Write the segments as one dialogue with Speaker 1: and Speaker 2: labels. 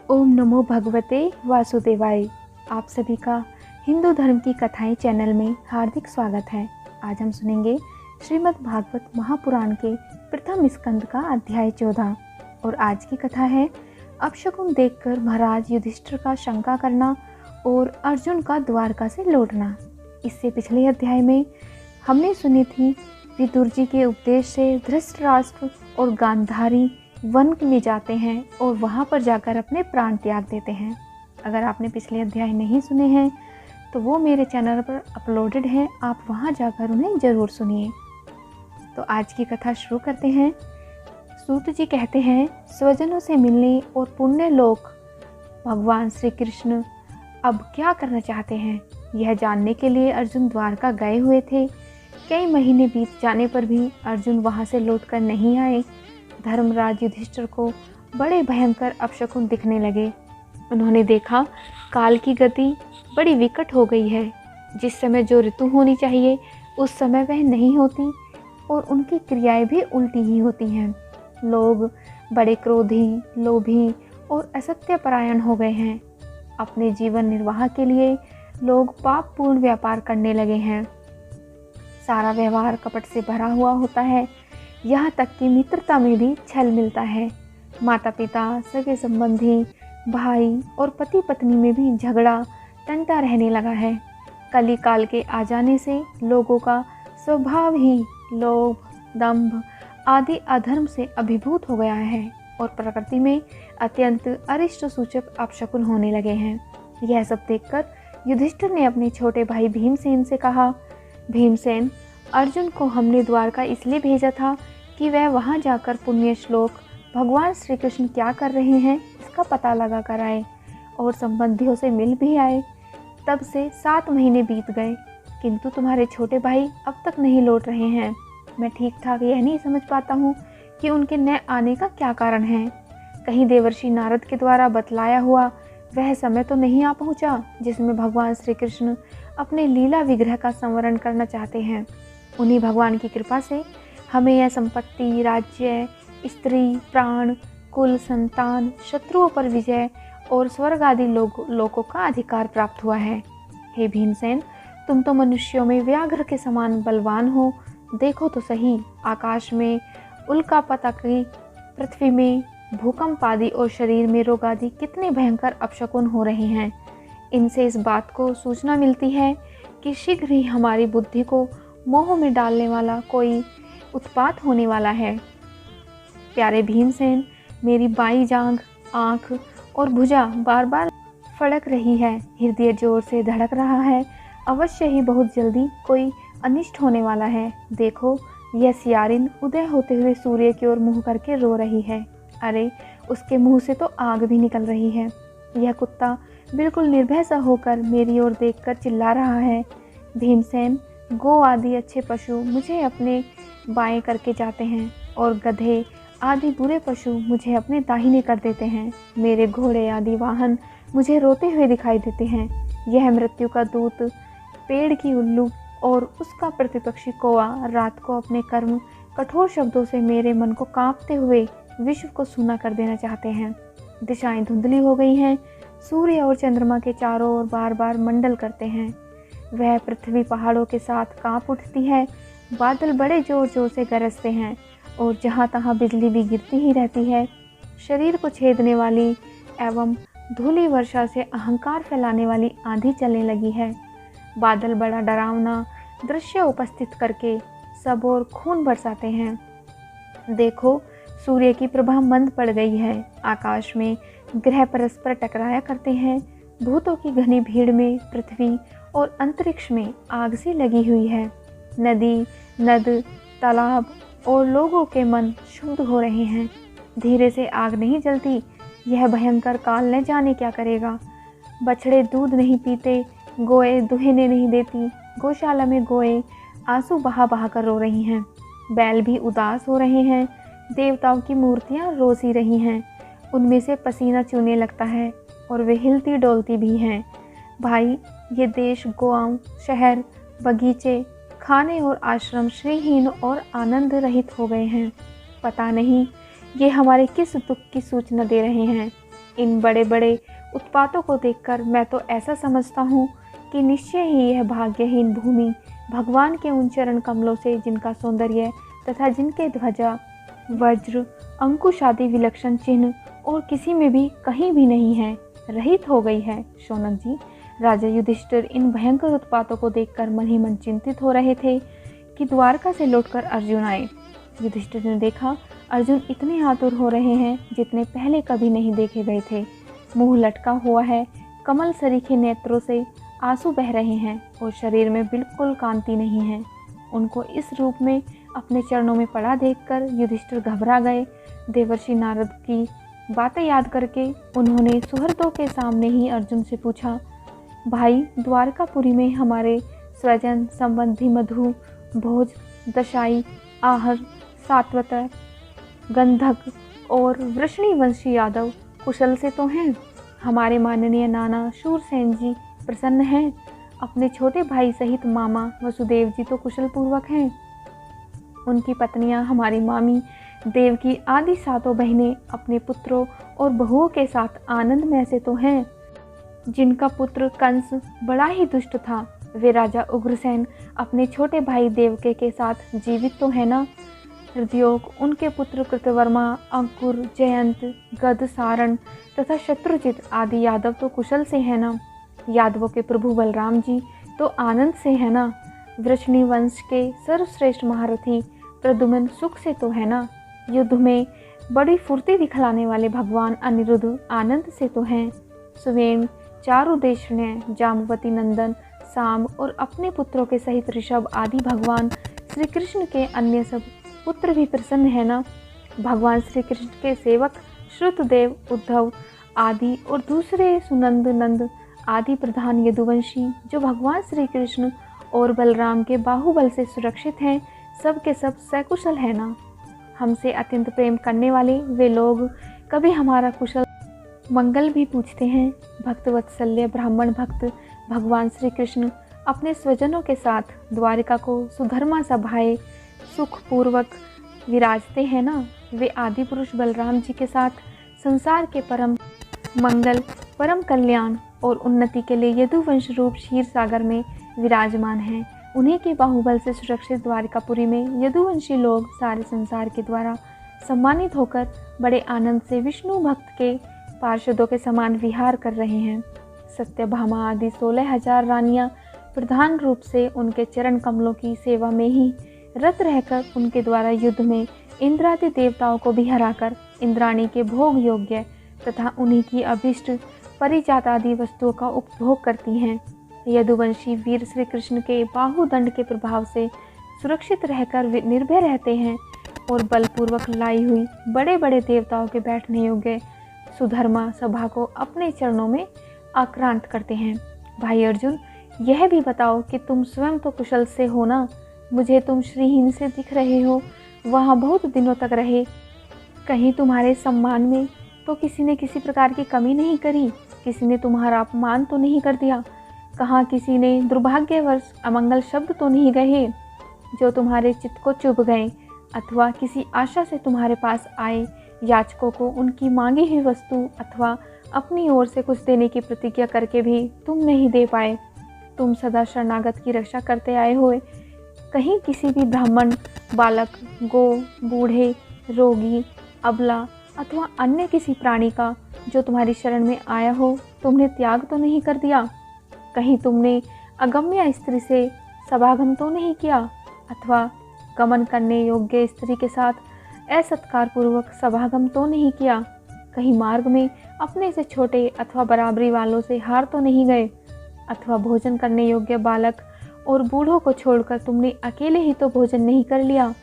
Speaker 1: ओम नमो भगवते वासुदेवाय। आप सभी का हिंदू धर्म की कथाएं चैनल में हार्दिक स्वागत है। आज हम सुनेंगे श्रीमद् भागवत महापुराण के प्रथम स्कंद का अध्याय 14 और आज की कथा है अपशकुन देखकर महाराज युधिष्ठिर का शंका करना और अर्जुन का द्वारका से लौटना। इससे पिछले अध्याय में हमने सुनी थी विदुर जी के उपदेश से धृतराष्ट्र और गांधारी वन में जाते हैं और वहाँ पर जाकर अपने प्राण त्याग देते हैं। अगर आपने पिछले अध्याय नहीं सुने हैं तो वो मेरे चैनल पर अपलोडेड हैं, आप वहाँ जाकर उन्हें ज़रूर सुनिए। तो आज की कथा शुरू करते हैं। सूत जी कहते हैं, स्वजनों से मिलने और पुण्य लोक भगवान श्री कृष्ण अब क्या करना चाहते हैं, यह जानने के लिए अर्जुन द्वारका गए हुए थे। कई महीने बीत जाने पर भी अर्जुन वहाँ से लौटकर नहीं आए। धर्मराज युधिष्ठिर को बड़े भयंकर अपशकुन दिखने लगे। उन्होंने देखा काल की गति बड़ी विकट हो गई है। जिस समय जो ऋतु होनी चाहिए उस समय वह नहीं होती और उनकी क्रियाएं भी उल्टी ही होती हैं। लोग बड़े क्रोधी, लोभी और असत्यपरायण हो गए हैं। अपने जीवन निर्वाह के लिए लोग पापपूर्ण व्यापार करने लगे हैं। सारा व्यवहार कपट से भरा हुआ होता है। यहाँ तक कि मित्रता में भी छल मिलता है। माता पिता, सगे संबंधी, भाई और पति पत्नी में भी झगड़ा टंटा रहने लगा है। कली काल के आ जाने से लोगों का स्वभाव ही लोभ, दंभ आदि अधर्म से अभिभूत हो गया है और प्रकृति में अत्यंत अरिष्ट सूचक अपशकुन होने लगे हैं। यह सब देखकर युधिष्ठिर ने अपने छोटे भाई भीमसेन से कहा, भीमसेन, अर्जुन को हमने द्वारका इसलिए भेजा था कि वह वहां जाकर पुण्य श्लोक भगवान श्री कृष्ण क्या कर रहे हैं इसका पता लगा कर आए और संबंधियों से मिल भी आए। तब से 7 महीने बीत गए किंतु तुम्हारे छोटे भाई अब तक नहीं लौट रहे हैं। मैं ठीक ठाक यह नहीं समझ पाता हूँ कि उनके न आने का क्या कारण है। कहीं देवर्षि नारद के द्वारा बतलाया हुआ वह समय तो नहीं आ पहुँचा जिसमें भगवान श्री कृष्ण अपने लीला विग्रह का संवरण करना चाहते हैं। उन्हीं भगवान की कृपा से हमें यह संपत्ति, राज्य, स्त्री, प्राण, कुल, संतान, शत्रुओं पर विजय और स्वर्ग आदि लोकों का अधिकार प्राप्त हुआ है। हे भीमसेन, तुम तो मनुष्यों में व्याघ्र के समान बलवान हो। देखो तो सही, आकाश में उल्कापाताकी, पृथ्वी में भूकंप आदि और शरीर में रोग आदि कितने भयंकर अपशकुन हो रहे हैं। इनसे इस बात को सूचना मिलती है कि शीघ्र ही हमारी बुद्धि को मोह में डालने वाला कोई उत्पात होने वाला है। प्यारे भीमसेन, मेरी बाईं जांघ, आँख और भुजा बार बार फड़क रही है। हृदय जोर से धड़क रहा है। अवश्य ही बहुत जल्दी कोई अनिष्ट होने वाला है। देखो, यह सियारिन उदय होते हुए सूर्य की ओर मुँह करके रो रही है। अरे, उसके मुँह से तो आग भी निकल रही है। यह कुत्ता बिल्कुल निर्भय सा होकर मेरी ओर देखकर चिल्ला रहा है। भीमसेन, गौ आदि अच्छे पशु मुझे अपने बाएं करके जाते हैं और गधे आदि बुरे पशु मुझे अपने दाहिने कर देते हैं। मेरे घोड़े आदि वाहन मुझे रोते हुए दिखाई देते हैं। यह मृत्यु का दूत, पेड़ की उल्लू और उसका प्रतिपक्षी कौआ रात को अपने कर्म कठोर शब्दों से मेरे मन को कांपते हुए विश्व को सूना कर देना चाहते हैं। दिशाएं धुंधली हो गई हैं। सूर्य और चंद्रमा के चारों ओर बार बार मंडल करते हैं। वह पृथ्वी पहाड़ों के साथ कांप उठती है। बादल बड़े जोर जोर से गरजते हैं और जहाँ तहाँ बिजली भी गिरती ही रहती है। शरीर को छेदने वाली एवं धूली वर्षा से अहंकार फैलाने वाली आंधी चलने लगी है। बादल बड़ा डरावना दृश्य उपस्थित करके सब ओर खून बरसाते हैं। देखो, सूर्य की प्रभा मंद पड़ गई है। आकाश में ग्रह परस्पर टकराया करते हैं। भूतों की घनी भीड़ में पृथ्वी और अंतरिक्ष में आग सी लगी हुई है। नदी, नद, तालाब और लोगों के मन शुद्ध हो रहे हैं। धीरे से आग नहीं जलती। यह भयंकर काल न जाने क्या करेगा। बछड़े दूध नहीं पीते, गोए दुहने नहीं देती। गौशाला में गोए आंसू बहा बहा कर रो रही हैं। बैल भी उदास हो रहे हैं। देवताओं की मूर्तियां रोसी रही हैं। उनमें से पसीना चूने लगता है और वे हिलती डोलती भी हैं। भाई, ये देश, गांव, शहर, बगीचे, खाने और आश्रम श्रीहीन और आनंद रहित हो गए हैं। पता नहीं ये हमारे किस दुख की सूचना दे रहे हैं। इन बड़े बड़े उत्पातों को देखकर मैं तो ऐसा समझता हूँ कि निश्चय ही यह भाग्यहीन भूमि भगवान के उन चरण कमलों से, जिनका सौंदर्य तथा जिनके ध्वजा वज्र अंकुश आदि विलक्षण चिन्ह और किसी में भी कहीं भी नहीं है, रहित हो गई है। शौनक जी, राजा युधिष्ठिर इन भयंकर उत्पातों को देखकर मन ही मन चिंतित हो रहे थे कि द्वारका से लौटकर अर्जुन आए। युधिष्ठिर ने देखा अर्जुन इतने आतुर हो रहे हैं जितने पहले कभी नहीं देखे गए थे। मुंह लटका हुआ है, कमल सरीखे नेत्रों से आंसू बह रहे हैं और शरीर में बिल्कुल कांति नहीं है। उनको इस रूप में अपने चरणों में पड़ा देखकर युधिष्ठिर घबरा गए। देवर्षि नारद की बातें याद करके उन्होंने सुहृदों के सामने ही अर्जुन से पूछा, भाई, द्वारकापुरी में हमारे स्वजन संबंधी मधु, भोज, दशाई, आहर, सात्वत, गंधक और वृषणीवंशी यादव कुशल से तो हैं। हमारे माननीय नाना शूरसेन जी प्रसन्न हैं। अपने छोटे भाई सहित मामा वसुदेव जी तो कुशल पूर्वक हैं। उनकी पत्नियां हमारी मामी देवकी आदि सातों बहनें अपने पुत्रों और बहुओं के साथ आनंद में से तो हैं। जिनका पुत्र कंस बड़ा ही दुष्ट था, वे राजा उग्रसेन अपने छोटे भाई देवके के साथ जीवित तो है ना। हृदयोग उनके पुत्र कृतवर्मा, अंकुर, जयंत, गद, सारण तथा शत्रुजित आदि यादव तो कुशल से है ना। यादवों के प्रभु बलराम जी तो आनंद से है ना। वृषणी वंश के सर्वश्रेष्ठ महारथी प्रद्युम्न सुख से तो है ना। युद्ध में बड़ी फुर्ती दिखलाने वाले भगवान अनिरुद्ध आनंद से तो हैं। सुवेन, चारुदेशन्य, जामवती नंदन, साम और अपने पुत्रों के सहित ऋषभ आदि भगवान श्री कृष्ण के अन्य सब पुत्र भी प्रसन्न है ना। भगवान श्री कृष्ण के सेवक श्रुतदेव, उद्धव आदि और दूसरे सुनंद, नंद आदि प्रधान यदुवंशी जो भगवान श्री कृष्ण और बलराम के बाहुबल से सुरक्षित हैं, सब के सब सकुशल है ना। हमसे अत्यंत प्रेम करने वाले वे लोग कभी हमारा कुशल मंगल भी पूछते हैं। भक्त वत्सल्य ब्राह्मण भक्त भगवान श्री कृष्ण अपने स्वजनों के साथ द्वारिका को सुधर्मा सभाए सुखपूर्वक विराजते हैं ना। वे आदि पुरुष बलराम जी के साथ संसार के परम मंगल, परम कल्याण और उन्नति के लिए यदुवंश रूप क्षीर सागर में विराजमान हैं। उन्हीं के बाहुबल से सुरक्षित द्वारिकापुरी में यदुवंशी लोग सारे संसार के द्वारा सम्मानित होकर बड़े आनंद से विष्णु भक्त के पार्षदों के समान विहार कर रहे हैं। सत्यभामा आदि 16,000 रानियां प्रधान रूप से उनके चरण कमलों की सेवा में ही रत रहकर उनके द्वारा युद्ध में इंद्रादि देवताओं को भी हराकर इंद्राणी के भोग योग्य तथा उन्हीं की अभिष्ट परिजात आदि वस्तुओं का उपभोग करती हैं। यदुवंशी वीर श्री कृष्ण के बाहुदंड के प्रभाव से सुरक्षित रहकर निर्भय रहते हैं और बलपूर्वक लाई हुई बड़े बड़े देवताओं के बैठने योग्य सुधर्मा सभा को अपने चरणों में आक्रांत करते हैं। भाई अर्जुन, यह भी बताओ कि तुम स्वयं तो कुशल से हो ना। मुझे तुम श्रीहीन से दिख रहे हो, वहाँ बहुत दिनों तक रहे, कहीं तुम्हारे सम्मान में तो किसी ने किसी प्रकार की कमी नहीं करी, किसी ने तुम्हारा अपमान तो नहीं कर दिया, कहाँ किसी ने दुर्भाग्यवश अमंगल शब्द तो नहीं कहे जो तुम्हारे चित्त को चुभ गए, अथवा किसी आशा से तुम्हारे पास आए याचकों को उनकी मांगी हुई वस्तु अथवा अपनी ओर से कुछ देने की प्रतिज्ञा करके भी तुम नहीं दे पाए। तुम सदा शरणागत की रक्षा करते आए हुए कहीं किसी भी ब्राह्मण, बालक, गो, बूढ़े, रोगी, अबला अथवा अन्य किसी प्राणी का जो तुम्हारी शरण में आया हो तुमने त्याग तो नहीं कर दिया। कहीं तुमने अगम्य स्त्री से सभागम तो नहीं किया, अथवा गमन करने योग्य स्त्री के साथ असत्कार पूर्वक सभागम तो नहीं किया। कहीं मार्ग में अपने से छोटे अथवा बराबरी वालों से हार तो नहीं गए, अथवा भोजन करने योग्य बालक और बूढ़ों को छोड़कर तुमने अकेले ही तो भोजन नहीं कर लिया।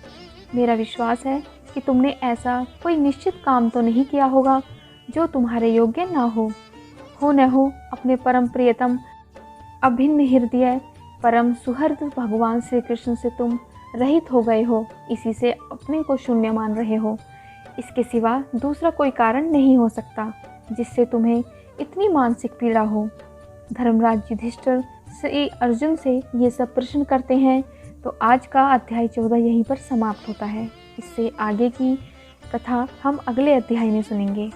Speaker 1: मेरा विश्वास है कि तुमने ऐसा कोई निश्चित काम तो नहीं किया होगा जो तुम्हारे योग्य ना हो न हो अपने परम प्रियतम अभिन्न हृदय परम सुहृद भगवान श्री कृष्ण से तुम रहित हो गए हो, इसी से अपने को शून्य मान रहे हो। इसके सिवा दूसरा कोई कारण नहीं हो सकता जिससे तुम्हें इतनी मानसिक पीड़ा हो। धर्मराज युधिष्ठिर श्री अर्जुन से ये सब प्रश्न करते हैं। तो आज का अध्याय 14 यहीं पर समाप्त होता है। इससे आगे की कथा हम अगले अध्याय में सुनेंगे।